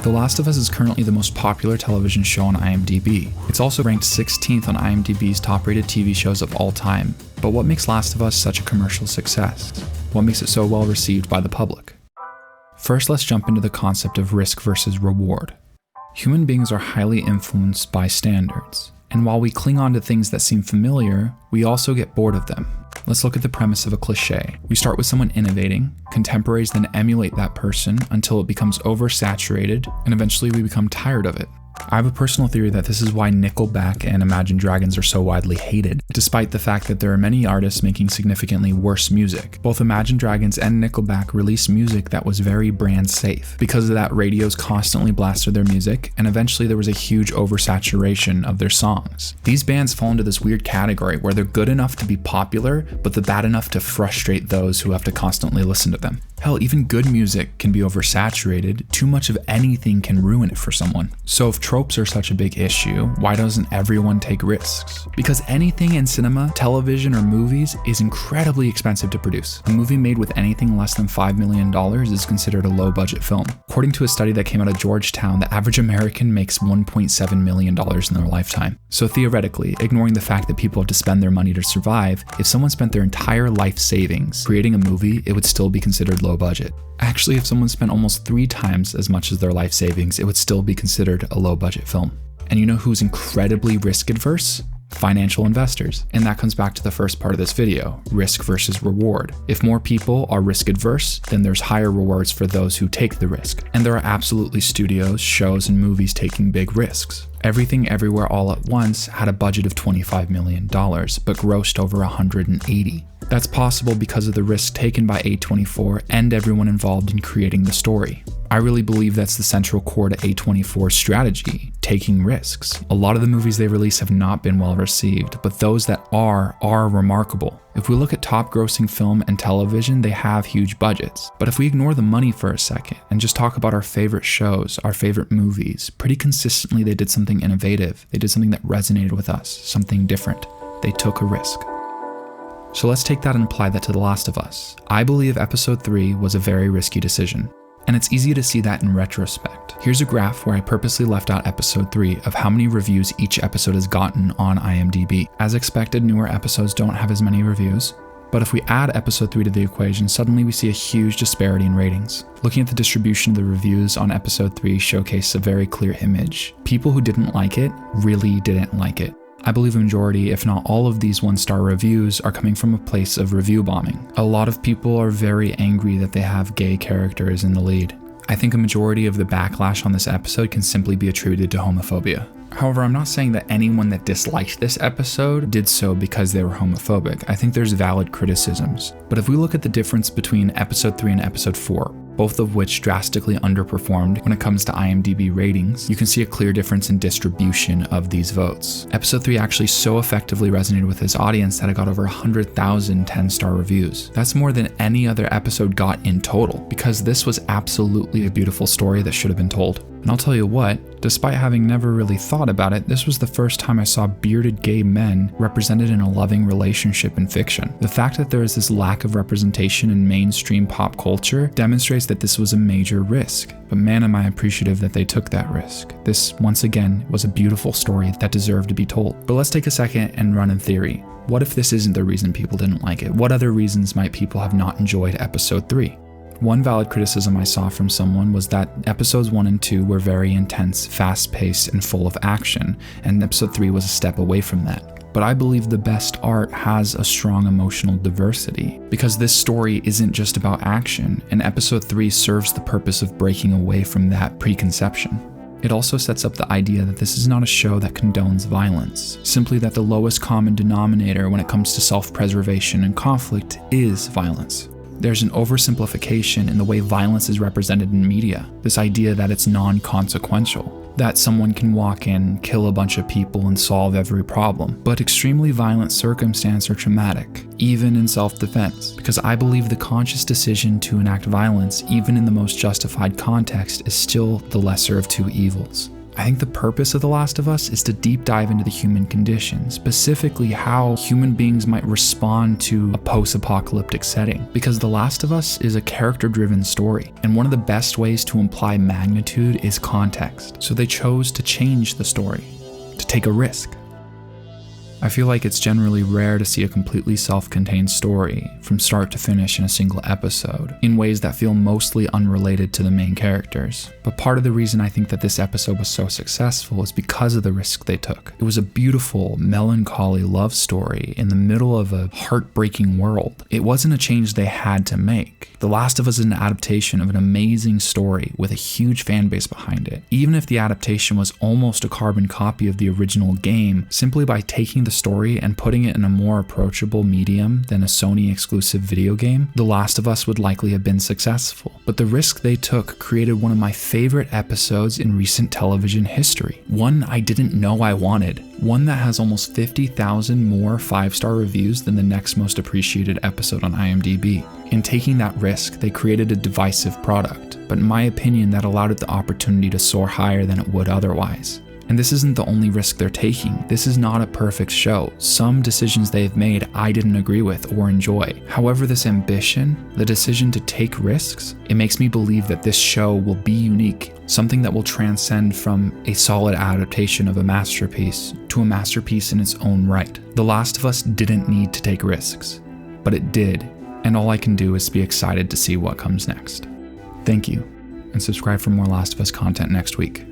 The Last of Us is currently the most popular television show on IMDb. It's also ranked 16th on IMDb's top-rated TV shows of all time. But what makes Last of Us such a commercial success? What makes it so well received by the public? First, let's jump into the concept of risk versus reward. Human beings are highly influenced by standards, and while we cling on to things that seem familiar, we also get bored of them. Let's look at the premise of a cliché. We start with someone innovating, contemporaries then emulate that person until it becomes oversaturated, and eventually we become tired of it. I have a personal theory that this is why Nickelback and Imagine Dragons are so widely hated, despite the fact that there are many artists making significantly worse music. Both Imagine Dragons and Nickelback released music that was very brand safe. Because of that, radios constantly blasted their music, and eventually there was a huge oversaturation of their songs. These bands fall into this weird category where they're good enough to be popular, but they're bad enough to frustrate those who have to constantly listen to them. Hell, even good music can be oversaturated. Too much of anything can ruin it for someone. So if tropes are such a big issue, why doesn't everyone take risks? Because anything in cinema, television, or movies is incredibly expensive to produce. A movie made with anything less than $5 million is considered a low-budget film. According to a study that came out of Georgetown, the average American makes $1.7 million in their lifetime. So theoretically, ignoring the fact that people have to spend their money to survive, if someone spent their entire life savings creating a movie, it would still be considered low budget. Actually, if someone spent almost 3 times as much as their life savings, it would still be considered a low budget film. And you know who's incredibly risk adverse? Financial investors. And that comes back to the first part of this video, risk versus reward. If more people are risk adverse, then there's higher rewards for those who take the risk. And there are absolutely studios, shows, and movies taking big risks. Everything Everywhere All at Once had a budget of $25 million, but grossed over $180. That's possible because of the risk taken by A24 and everyone involved in creating the story. I really believe that's the central core to A24's strategy, taking risks. A lot of the movies they release have not been well received, but those that are remarkable. If we look at top grossing film and television, they have huge budgets. But if we ignore the money for a second and just talk about our favorite shows, our favorite movies, pretty consistently they did something innovative. They did something that resonated with us, something different. They took a risk. So let's take that and apply that to The Last of Us. I believe episode 3 was a very risky decision. And it's easy to see that in retrospect. Here's a graph where I purposely left out episode 3 of how many reviews each episode has gotten on IMDb. As expected, newer episodes don't have as many reviews, but if we add episode 3 to the equation, suddenly we see a huge disparity in ratings. Looking at the distribution of the reviews on episode 3 showcases a very clear image. People who didn't like it really didn't like it. I believe a majority, if not all of these 1-star reviews are coming from a place of review bombing. A lot of people are very angry that they have gay characters in the lead. I think a majority of the backlash on this episode can simply be attributed to homophobia. However, I'm not saying that anyone that disliked this episode did so because they were homophobic. I think there's valid criticisms. But if we look at the difference between episode 3 and episode 4, both of which drastically underperformed when it comes to IMDb ratings, you can see a clear difference in distribution of these votes. Episode 3 actually so effectively resonated with his audience that it got over 100,000 10-star reviews. That's more than any other episode got in total, because this was absolutely a beautiful story that should have been told. And I'll tell you what, despite having never really thought about it, this was the first time I saw bearded gay men represented in a loving relationship in fiction. The fact that there is this lack of representation in mainstream pop culture demonstrates that this was a major risk. But man, am I appreciative that they took that risk. This, once again, was a beautiful story that deserved to be told. But let's take a second and run a theory. What if this isn't the reason people didn't like it? What other reasons might people have not enjoyed episode 3? One valid criticism I saw from someone was that episodes 1 and 2 were very intense, fast-paced, and full of action, and episode 3 was a step away from that. But I believe the best art has a strong emotional diversity, because this story isn't just about action, and episode 3 serves the purpose of breaking away from that preconception. It also sets up the idea that this is not a show that condones violence, simply that the lowest common denominator when it comes to self-preservation and conflict is violence. There's an oversimplification in the way violence is represented in media, this idea that it's non-consequential, that someone can walk in, kill a bunch of people, and solve every problem. But extremely violent circumstances are traumatic, even in self-defense, because I believe the conscious decision to enact violence, even in the most justified context, is still the lesser of two evils. I think the purpose of The Last of Us is to deep dive into the human condition, specifically how human beings might respond to a post-apocalyptic setting. Because The Last of Us is a character-driven story, and one of the best ways to imply magnitude is context. So they chose to change the story, to take a risk. I feel like it's generally rare to see a completely self-contained story from start to finish in a single episode, in ways that feel mostly unrelated to the main characters. But part of the reason I think that this episode was so successful is because of the risk they took. It was a beautiful, melancholy love story in the middle of a heartbreaking world. It wasn't a change they had to make. The Last of Us is an adaptation of an amazing story with a huge fan base behind it. Even if the adaptation was almost a carbon copy of the original game, simply by taking the story and putting it in a more approachable medium than a Sony exclusive video game, The Last of Us would likely have been successful. But the risk they took created one of my favorite episodes in recent television history. One I didn't know I wanted. One that has almost 50,000 more 5-star reviews than the next most appreciated episode on IMDb. In taking that risk, they created a divisive product, but in my opinion, that allowed it the opportunity to soar higher than it would otherwise. And this isn't the only risk they're taking. This is not a perfect show. Some decisions they've made I didn't agree with or enjoy. However, this ambition, the decision to take risks, it makes me believe that this show will be unique, something that will transcend from a solid adaptation of a masterpiece to a masterpiece in its own right. The Last of Us didn't need to take risks, but it did, and all I can do is be excited to see what comes next. Thank you, and subscribe for more Last of Us content next week.